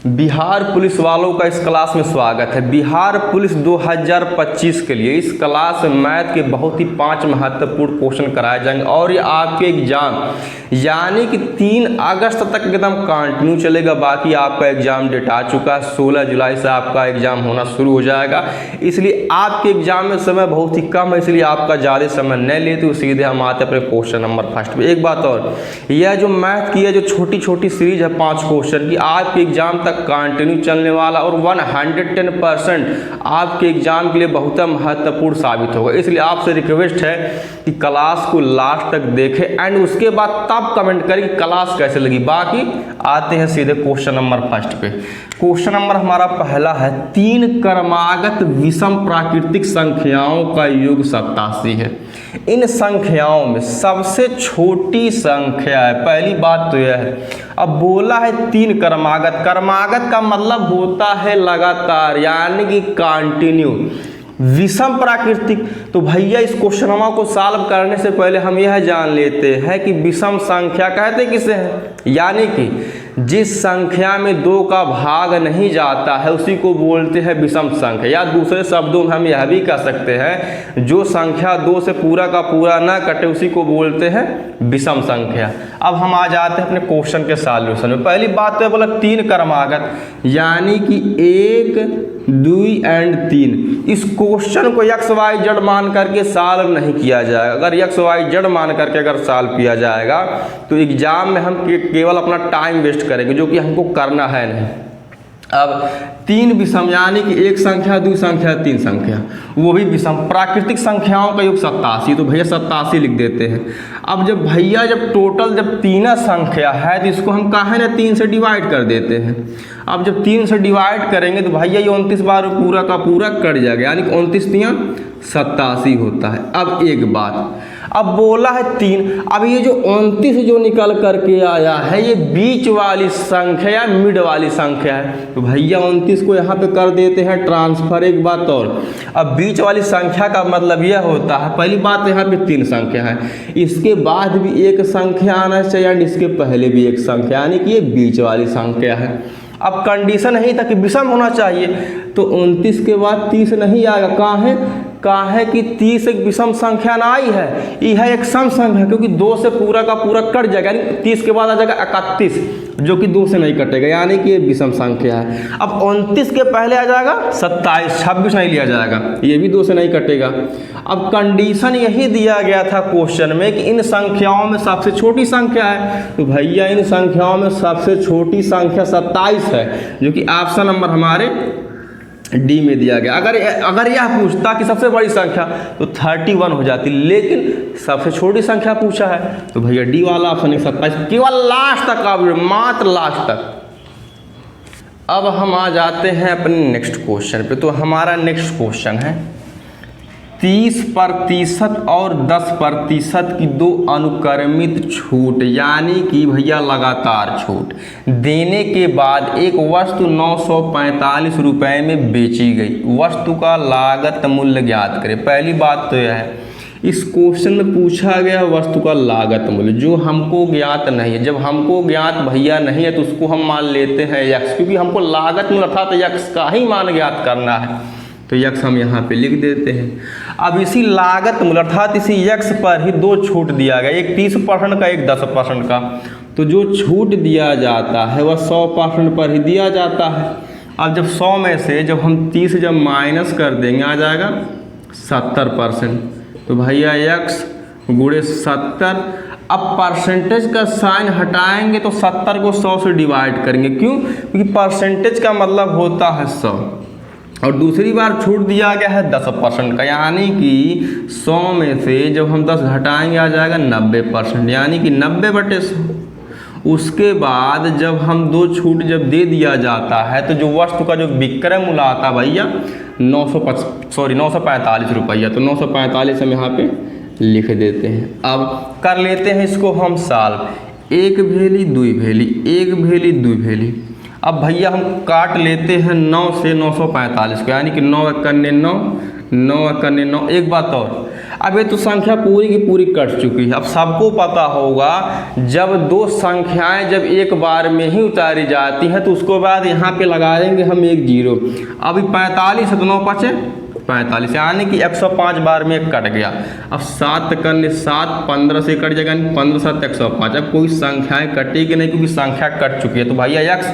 Bihar police वालों का इस क्लास में स्वागत है। बिहार पुलिस 2025 के लिए इस क्लास में मैथ के बहुत ही 5 महत्वपूर्ण क्वेश्चन कराए जाएंगे और ये आपके एग्जाम यानी कि 3 अगस्त तक एकदम कंटिन्यू चलेगा। बाकी आपका एग्जाम डेट आ चुका है, 16 जुलाई से आपका एग्जाम होना शुरू हो जाएगा। इसलिए आपके एग्जाम में समय बहुत ही कम है, इसलिए आपका ज़्यादा समय न लेते सीधे हम आते अपने क्वेश्चन नंबर फर्स्ट पे। एक बात और, यह जो मैथ की है जो छोटी छोटी सीरीज है 5 क्वेश्चन की, आपके एग्जाम तक कंटिन्यू चलने वाला और 110% आपके एग्जाम के लिए बहुत महत्वपूर्ण साबित होगा। इसलिए आपसे रिक्वेस्ट है कि क्लास को लास्ट तक देखें एंड उसके बाद तब कमेंट करें कि क्लास कैसे लगी। बाकी आते हैं सीधे क्वेश्चन नंबर फर्स्ट पे। क्वेश्चन नंबर हमारा पहला है, 3 क्रमागत विषम प्राकृतिक संख्याओं का योग 87 है। इन संख्याओं में सबसे छोटी संख्या है। पहली बात तो यह है, अब बोला है 3 क्रमागत। क्रमागत का मतलब होता है लगातार यानी कि कंटिन्यू। विषम प्राकृतिक, तो भैया इस क्वेश्चन को सॉल्व करने से पहले हम यह जान लेते हैं कि विषम संख्या कहते किसे हैं, यानी कि जिस संख्या में 2 का भाग नहीं जाता है उसी को बोलते हैं विषम संख्या। या दूसरे शब्दों में हम यह भी कह सकते हैं जो संख्या 2 से पूरा का पूरा ना कटे उसी को बोलते हैं विषम संख्या। अब हम आ जाते हैं अपने क्वेश्चन के सॉल्यूशन में। पहली बात तो बोला 3 क्रमागत यानी कि 1, 2 एंड 3। इस क्वेश्चन को एक्स वाई जेड मान करके सॉल्व नहीं किया जाएगा। अगर एक्स वाई जेड मान करके अगर सॉल्व किया जाएगा तो एग्जाम में हम केवल अपना टाइम वेस्ट करेंगे, जो कि हमको करना है नहीं। अब 3 विषम यानी कि 1 संख्या 2 संख्या 3 संख्या, वो भी विषम प्राकृतिक संख्याओं का योग 87। तो भैया 87 लिख देते हैं। अब जब भैया जब टोटल जब 3 संख्या है तो इसको हम काहे ना 3 से डिवाइड कर देते हैं। अब जब 3 से डिवाइड करेंगे तो भैया ये 29 बार पूरा का पूरा कट जाएगा, यानी कि 29 3 87 होता है। अब एक बात, अब बोला है 3, अब ये जो 29 जो निकल करके आया है ये बीच वाली संख्या या मिड वाली संख्या है। तो भैया 29 को यहाँ पे कर देते हैं ट्रांसफर। एक बात और, अब बीच वाली संख्या का मतलब यह होता है, पहली बात यहाँ पे 3 संख्या है, इसके बाद भी एक संख्या आना चाहिए एंड इसके पहले भी एक संख्या, यानी कि ये बीच वाली संख्या है। अब कंडीशन नहीं था कि विषम होना चाहिए, तो 29 के बाद 30 नहीं आएगा। कहाँ है कि 30 एक विषम संख्या ना आई है, यह है एक सम संख्या, क्योंकि 2 से पूरा का पूरा कट जाएगा, यानी 30 के बाद आ जाएगा 31, जो कि 2 से नहीं कटेगा, यानी कि ये विषम संख्या है। अब 29 के पहले आ जाएगा 27, 26 नहीं लिया जाएगा, ये भी 2 से नहीं कटेगा। अब कंडीशन यही दिया गया था क्वेश्चन में कि इन संख्याओं में सबसे छोटी संख्या है, तो भैया इन संख्याओं में सबसे छोटी संख्या 27 है, जो कि ऑप्शन नंबर हमारे डी में दिया गया। अगर यह पूछता कि सबसे बड़ी संख्या तो 31 हो जाती, लेकिन सबसे छोटी संख्या पूछा है तो भैया डी वाला ऑप्शन 27, केवल लास्ट तक का, मात्र लास्ट तक। अब हम आ जाते हैं अपने नेक्स्ट क्वेश्चन पे। तो हमारा नेक्स्ट क्वेश्चन है 30% और 10% की 2 अनुक्रमित छूट यानी कि भैया लगातार छूट देने के बाद एक वस्तु 945 रुपये में बेची गई। वस्तु का लागत मूल्य ज्ञात करें। पहली बात तो यह है, इस क्वेश्चन में पूछा गया वस्तु का लागत मूल्य जो हमको ज्ञात नहीं है। जब हमको ज्ञात भैया नहीं है तो उसको हम मान लेते हैं x, क्योंकि हमको लागत मूल्य अर्थात x का ही मान ज्ञात करना है, तो x हम यहाँ पे लिख देते हैं। अब इसी लागत मूल्य अर्थात इसी x पर ही 2 छूट दिया गया, एक 30% का एक 10% का। तो जो छूट दिया जाता है वह 100% पर ही दिया जाता है। अब जब 100 में से जब हम 30 जब माइनस कर देंगे आ जाएगा 70%। तो भैया x गुणे 70। अब परसेंटेज का साइन हटाएंगे तो 70 को 100 से डिवाइड करेंगे। क्यों? क्योंकि परसेंटेज का मतलब होता है 100। और दूसरी बार छूट दिया गया है 10% का, यानी कि 100 में से जब हम 10 घटाएंगे आ जाएगा 90%, यानी कि 90/100। उसके बाद जब हम 2 छूट जब दे दिया जाता है तो जो वस्तु का जो विक्रय मूल्य आता है भैया 945 रुपया, तो 945 हम यहाँ पे लिख देते हैं। अब कर लेते हैं इसको हम सॉल्व। 1 भेली 2 भेली 1 भेली 2 भेली। अब भैया हम काट लेते हैं 9 से 945 को, यानी कि 9 × 9 9 × 9। एक बात और, अब ये तो संख्या पूरी की पूरी कट चुकी है। अब सबको पता होगा जब दो संख्याएं जब एक बार में ही उतारी जाती हैं तो उसको बाद यहाँ पे लगा देंगे हम 1 0। अभी 45 है तो 9 5 45, यानी कि 105 बार में एक कट गया। अब 7 करने 7 15 से कट जाएगा, 15 7 105। अब कोई संख्याएं कटेगी नहीं क्योंकि संख्या कट चुकी है। तो भैया x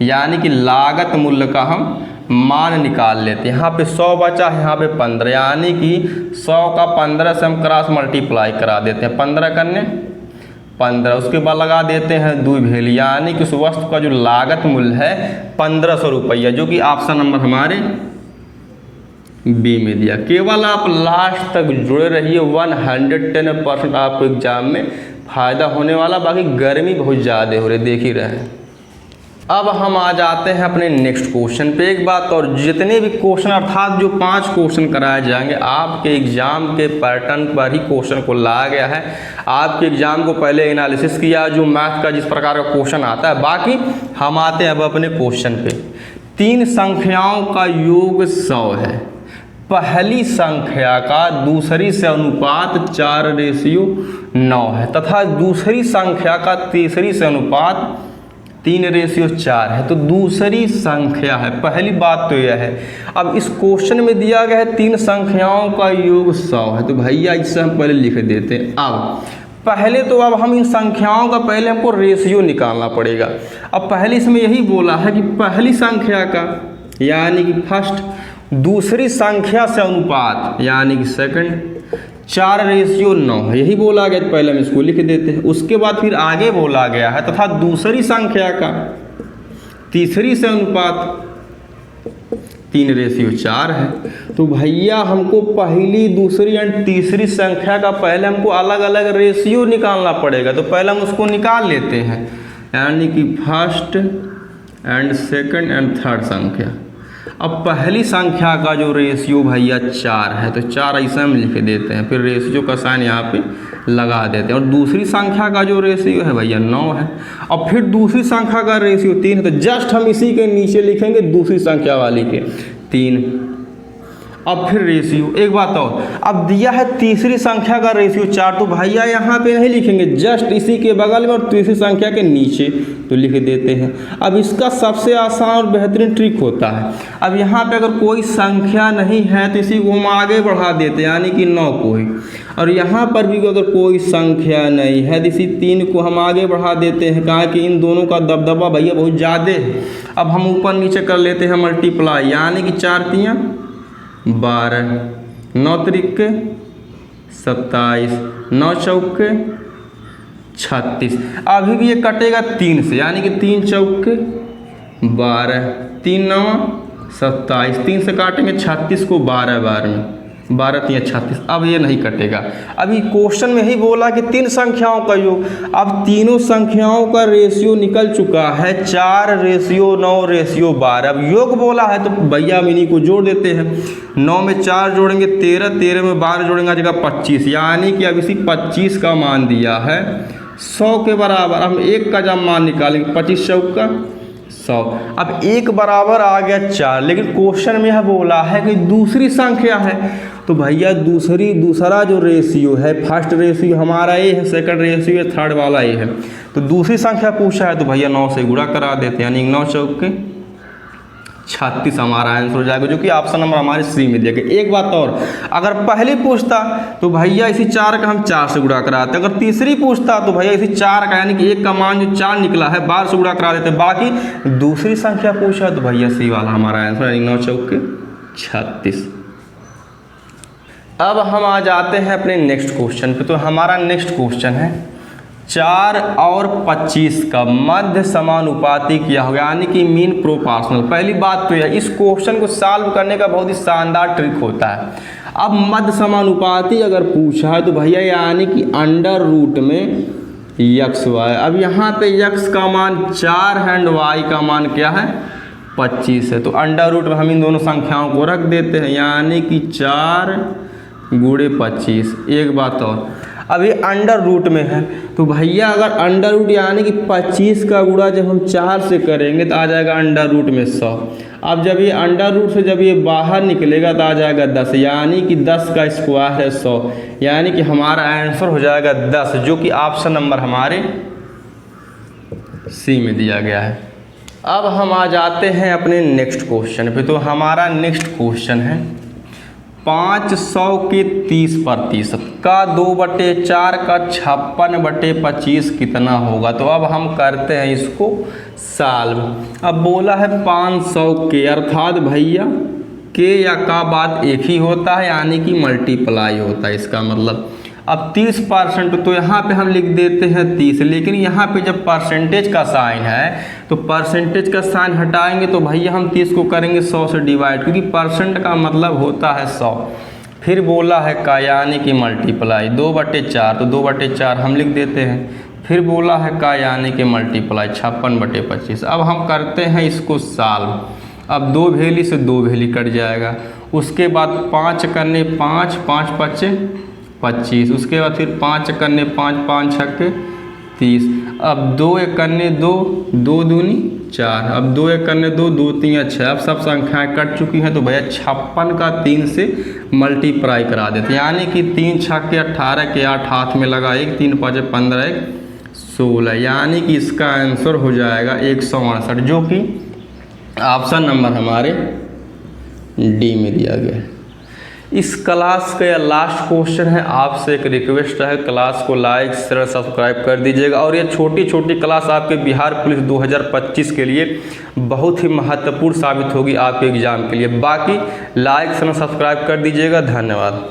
यानी कि लागत मूल्य का हम मान निकाल लेते हैं। यहाँ पे 100 बचा, यहाँ पे 15, यानी कि 100 का 15 से हम क्रॉस मल्टीप्लाई करा देते हैं। 15 करने 15, उसके बाद लगा देते हैं 2 भेल, यानी कि उस वस्तु का जो लागत मूल्य है 1500 रुपया, जो कि ऑप्शन नंबर हमारे बी में दिया। केवल आप लास्ट तक जुड़े रहिए, 110% आपको एग्जाम में फ़ायदा होने वाला। बाकी गर्मी बहुत ज़्यादा हो रही, देख ही रहे हैं। अब हम आ जाते हैं अपने नेक्स्ट क्वेश्चन पे। एक बात और, जितने भी क्वेश्चन अर्थात जो 5 क्वेश्चन कराए जाएंगे आपके एग्जाम के पैटर्न पर ही क्वेश्चन को लाया गया है। आपके एग्जाम को पहले एनालिसिस किया जो मैथ का जिस प्रकार का क्वेश्चन आता है। बाकी हम आते हैं अब अपने क्वेश्चन पे। 3 संख्याओं का योग 100 है। पहली संख्या का दूसरी से अनुपात 4:9 है तथा दूसरी संख्या का तीसरी से अनुपात 3:4 है। तो दूसरी संख्या है, पहली बात तो यह है। अब इस क्वेश्चन में दिया गया है 3 संख्याओं का योग 100 है। तो भैया इससे हम पहले लिख देते हैं। अब हम इन संख्याओं का पहले हमको रेशियो निकालना पड़ेगा। अब पहले इसमें यही बोला है कि पहली संख्या का यानी कि फर्स्ट दूसरी संख्या से अनुपात यानी कि सेकंड 4:9 है, यही बोला गया। पहले हम इसको लिख देते हैं। उसके बाद फिर आगे बोला गया है तथा दूसरी संख्या का तीसरी से अनुपात 3:4 है। तो भैया हमको पहली दूसरी एंड तीसरी संख्या का पहले हमको अलग अलग रेशियो निकालना पड़ेगा। तो पहले हम उसको निकाल लेते हैं, यानी कि first and second and third संख्या। अब पहली संख्या का जो रेशियो भैया 4 है, तो 4 ऐसे हम लिख देते हैं, फिर रेशियो का साइन यहाँ पे लगा देते हैं। और दूसरी संख्या का जो रेशियो है भैया 9 है। अब फिर दूसरी संख्या का रेशियो 3 है, तो जस्ट हम इसी के नीचे लिखेंगे दूसरी संख्या वाली के 3। अब फिर रेशियो, एक बात और, अब दिया है तीसरी संख्या का रेशियो 4, तो भैया यहाँ पे नहीं लिखेंगे, जस्ट इसी के बगल में और तीसरी संख्या के नीचे तो लिख देते हैं। अब इसका सबसे आसान और बेहतरीन ट्रिक होता है, अब यहाँ पे अगर कोई संख्या नहीं है तो इसी को हम आगे बढ़ा देते हैं, यानी कि 9 को ही। और यहाँ पर भी अगर कोई संख्या नहीं है तो इसी 3 को हम आगे बढ़ा देते हैं, कहा कि इन दोनों का दबदबा भैया बहुत ज़्यादा है। अब हम ऊपर नीचे कर लेते हैं मल्टीप्लाई, यानी कि 4 3 12, 9 3 27, 9 4 36। अभी भी ये कटेगा 3 से, यानी कि 3 4 12, 3 9 27, 3 से काटेंगे 36 को 12 बार में, 12 3 36। अब ये नहीं कटेगा। अभी क्वेश्चन में ही बोला कि 3 संख्याओं का योग, अब तीनों संख्याओं का रेशियो निकल चुका है 4:9:12। अब योग बोला है तो भैया हम इन्हीं को जोड़ देते हैं। 9 में 4 जोड़ेंगे 13, 13 में 12 जोड़ेंगे आ जाएगा 25, यानी कि अब इसी 25 का मान दिया है 100 के बराबर। हम 1 का जब मान निकालेंगे 25 चौका 100। अब 1 बराबर आ गया 4, लेकिन क्वेश्चन में यह बोला है कि दूसरी संख्या है, तो भैया दूसरा जो रेशियो है, फर्स्ट रेशियो हमारा ये है, सेकंड रेशियो थर्ड वाला ये है। तो दूसरी संख्या पूछा है तो भैया 9 से गुणा करा देते हैं, यानी 9 चौके 36 हमारा आंसर हो जाएगा, जो कि ऑप्शन नंबर हमारे सी में दिया गया। एक बात और, अगर पहली पूछता तो भैया इसी 4 का हम 4 से गुणा कराते, अगर तीसरी पूछता तो भैया इसी 4 का यानी कि 1 का मान जो 4 निकला है 12 से गुणा करा देते। बाकी दूसरी संख्या पूछा तो भैया सी वाला हमारा आंसर, यानी 9 चौके 36। अब हम आ जाते हैं अपने नेक्स्ट क्वेश्चन पे। तो हमारा नेक्स्ट क्वेश्चन है 4 और 25 का मध्य समानुपाती किया होगा, यानी कि मीन प्रोपोर्शनल। पहली बात तो यह, इस क्वेश्चन को सॉल्व करने का बहुत ही शानदार ट्रिक होता है। अब मध्य समानुपाती अगर पूछा है तो भैया यानी कि अंडर रूट में x y। अब यहाँ पे x का मान 4 है एंड y का मान क्या है 25 है, तो अंडर रूट में हम इन दोनों संख्याओं को रख देते हैं, यानी कि 4 × 25। एक बात और, अभी अंडर रूट में है, तो भैया अगर अंडर रूट यानी कि 25 का गुणा जब हम 4 से करेंगे तो आ जाएगा अंडर रूट में 100। अब जब ये अंडर रूट से जब ये बाहर निकलेगा तो आ जाएगा 10, यानी कि 10 का स्क्वायर है 100, यानी कि हमारा आंसर हो जाएगा 10, जो कि ऑप्शन नंबर हमारे सी में दिया गया है। अब हम आ जाते हैं अपने नेक्स्ट क्वेश्चन पे। तो हमारा नेक्स्ट क्वेश्चन है 500 के 30% का 2/4 का 56/25 कितना होगा। तो अब हम करते हैं इसको सॉल्व। अब बोला है 500 के, अर्थात भैया के या का बाद एक ही होता है, यानी कि मल्टीप्लाई होता है, इसका मतलब। अब 30% तो यहाँ पे हम लिख देते हैं 30, लेकिन यहाँ पे जब परसेंटेज का साइन है तो परसेंटेज का साइन हटाएंगे तो भैया हम 30 को करेंगे 100 से डिवाइड, क्योंकि परसेंट का मतलब होता है 100। फिर बोला है का, यानी कि मल्टीप्लाई 2/4, तो 2/4 हम लिख देते हैं। फिर बोला है का, यानी कि मल्टीप्लाई 56/25। अब हम करते हैं इसको सॉल्व। अब 2 भेली से 2 भेली कट जाएगा, उसके बाद 5 करने 5, 5 5 25, उसके बाद फिर 5 करने 5, 5 6 30। अब 2 1 करने 2, 2 दूनी 4, अब 2 1 करने 2, 2 3 6। अब सब संख्याएं कट चुकी हैं, तो भैया 56 का 3 से मल्टीप्लाई करा देते, यानी कि 3 6 के 18 के 8 हाथ में लगा 1, 3 5 15 1 16, यानी कि इसका आंसर हो जाएगा 168, जो कि ऑप्शन नंबर हमारे डी में दिया गया है। इस क्लास का लास्ट क्वेश्चन है, आपसे एक रिक्वेस्ट है, क्लास को लाइक शेयर सब्सक्राइब कर दीजिएगा। और ये छोटी छोटी क्लास आपके बिहार पुलिस 2025 के लिए बहुत ही महत्वपूर्ण साबित होगी आपके एग्ज़ाम के लिए। बाकी लाइक शेयर सब्सक्राइब कर दीजिएगा। धन्यवाद।